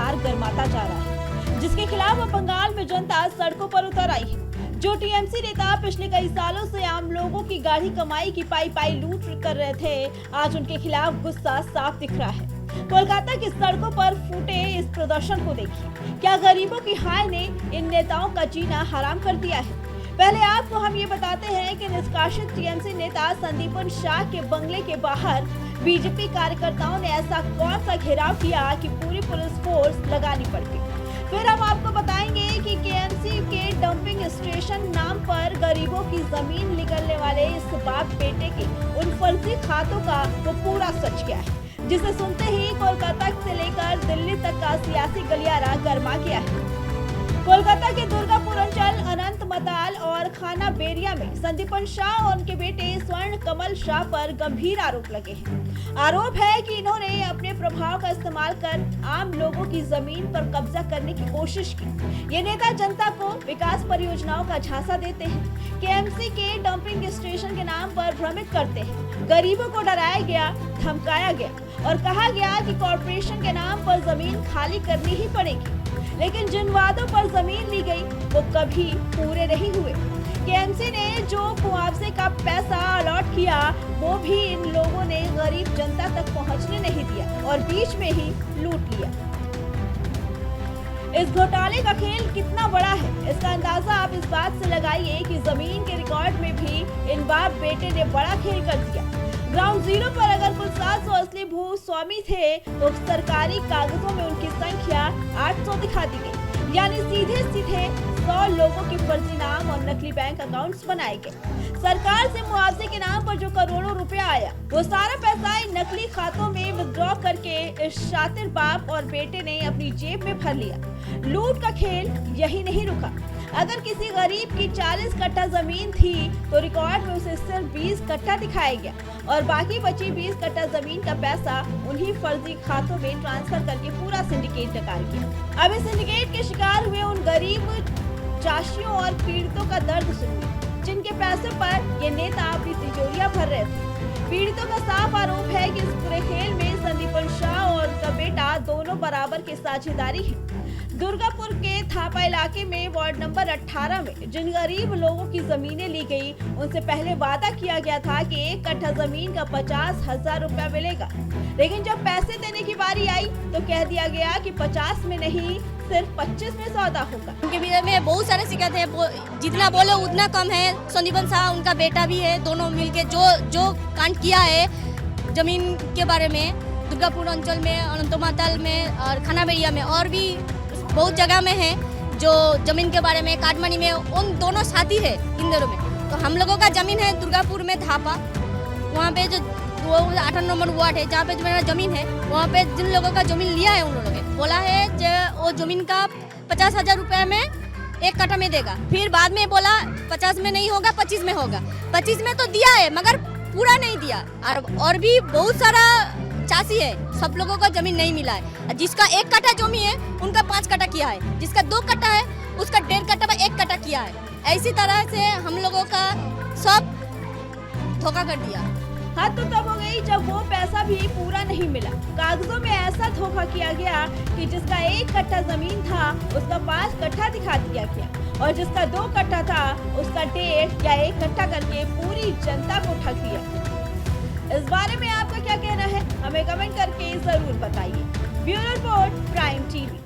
लगातार गर्माता जा रहा है, जिसके खिलाफ अब बंगाल में जनता सड़कों पर उतर आई है। जो टीएमसी नेता पिछले कई सालों से आम लोगों की गाढ़ी कमाई की पाई लूट कर रहे थे, आज उनके खिलाफ गुस्सा साफ दिख रहा है। कोलकाता की सड़कों पर फूटे इस प्रदर्शन को देखिए। क्या गरीबों की हाय ने इन नेताओं का जीना हराम कर दिया है? पहले आपको हम ये बताते हैं कि निष्कासित टीएमसी नेता संदीपन शाह के बंगले के बाहर बीजेपी कार्यकर्ताओं ने ऐसा कौन सा घेराव किया कि पूरी पुलिस फोर्स लगानी पड़ गई। फिर हम आपको बताएंगे कि केएमसी के डंपिंग स्टेशन नाम पर गरीबों की जमीन निगलने वाले इस बाप बेटे के उन फर्जी खातों का वो पूरा सच क्या है, जिसे सुनते ही कोलकाता से लेकर दिल्ली तक का सियासी गलियारा गर्मा गया है। कोलकाता के दुर्गापुर अंचल अनंत मताल और खाना बेरिया में संदीपन शाह और उनके बेटे स्वर्ण कमल शाह पर गंभीर आरोप लगे हैं। आरोप है कि इन्होंने अपने प्रभाव का इस्तेमाल कर आम लोगों की जमीन पर कब्जा करने की कोशिश की। ये नेता जनता को विकास परियोजनाओं का झांसा देते हैं, केएमसी के डंपिंग स्टेशन के नाम पर भ्रमित करते हैं। गरीबों को डराया गया, धमकाया गया और कहा गया कि कॉर्पोरेशन के नाम पर जमीन खाली करनी ही पड़ेगी, लेकिन जिन वादों पर जमीन ली गई वो कभी पूरे नहीं हुए। केएमसी ने जो मुआवजे का पैसा अलॉट किया वो भी इन लोगों ने गरीब जनता तक पहुंचने नहीं दिया और बीच में ही लूट लिया। इस घोटाले का खेल कितना बड़ा है, इसका अंदाजा आप इस बात से लगाइए कि जमीन के रिकॉर्ड में भी इन बाप बेटे ने बड़ा खेल कर दिया। ग्राउंड जीरो पर अगर कुल 700 असली भू स्वामी थे तो सरकारी कागजों में उनकी संख्या 800 दिखा दी गई, यानी सीधे 100 लोगों के फर्जी नाम और नकली बैंक अकाउंट्स बनाए गए। सरकार से मुआवजे के नाम पर जो करोड़ों रुपया आया वो सारा पैसा इन नकली खातों में विड्रॉ करके इस शातिर बाप और बेटे ने अपनी जेब में भर लिया। लूट का खेल यही नहीं रुका। अगर किसी गरीब की 40 कट्ठा जमीन थी तो रिकॉर्ड में उसे सिर्फ 20 कट्ठा दिखाया गया और बाकी बची 20 कट्ठा जमीन का पैसा उन्हीं फर्जी खातों में ट्रांसफर करके पूरा सिंडिकेट डकार किया। अब इस सिंडिकेट के शिकार हुए उन गरीब चाशियों और पीड़ितों का दर्द सुनिए, जिनके पैसों पर ये नेता अपनी तिजोरियां भर रहे थे। पीड़ितों का साफ आरोप है कि इस पूरे खेल में संदीपन शाह और उनका बेटा दोनों बराबर के साझेदारी हैं। दुर्गापुर के थापा इलाके में वार्ड नंबर 18 में जिन गरीब लोगों की जमीनें ली गई, उनसे पहले वादा किया गया था कि 1 कट्ठा जमीन का 50,000 रुपया मिलेगा, लेकिन जब पैसे देने की बारी आई तो कह दिया गया कि 50 में नहीं सिर्फ 25 में सौदा होगा। उनके विषय में बहुत सारे शिकायत है, जितना बोले उतना कम है। संदीपन शाह उनका बेटा भी है, दोनों मिलके जो कांड किया है जमीन के बारे में, दुर्गापुर अंचल में, अनंत माताल में और खाना बेरिया में और भी बहुत जगह में है जो जमीन के बारे में, काटमानी में, उन दोनों साथी है इन दोनों में। तो हम लोगों का जमीन है दुर्गापुर में धापा, वहाँ पे जो 8 नंबर वार्ड है जहाँ पे जो मेरा जमीन है, वहाँ पे जिन लोगों का जमीन लिया है उन लोगों ने बोला है जो वो जमीन का 50,000 रुपये में 1 कट्ठा में देगा। फिर बाद में बोला 50 में नहीं होगा, 25 में होगा। 25 में तो दिया है मगर पूरा नहीं दिया। और भी बहुत सारा चासी है, सब लोगों को जमीन नहीं मिला है। जिसका 1 कट्ठा जमीन है उनका 5 कट्ठा किया है, जिसका 2 कट्ठा है उसका 1.5 कट्ठा में 1 कट्ठा किया है। ऐसी तरह से हम लोगों का सब धोखा कर दिया। हद तो तब हो गई जब वो पैसा भी पूरा नहीं मिला। कागजों में ऐसा धोखा किया गया कि जिसका 1 कट्ठा जमीन था उसका 5 कट्ठा दिखा दिया गया और जिसका 2 कट्ठा था उसका 1.5 या 1 कट्ठा करके पूरी जनता को ठग दिया। इस बारे में आपका क्या कहना है, हमें कमेंट करके जरूर बताइए। Bureau report, prime TV.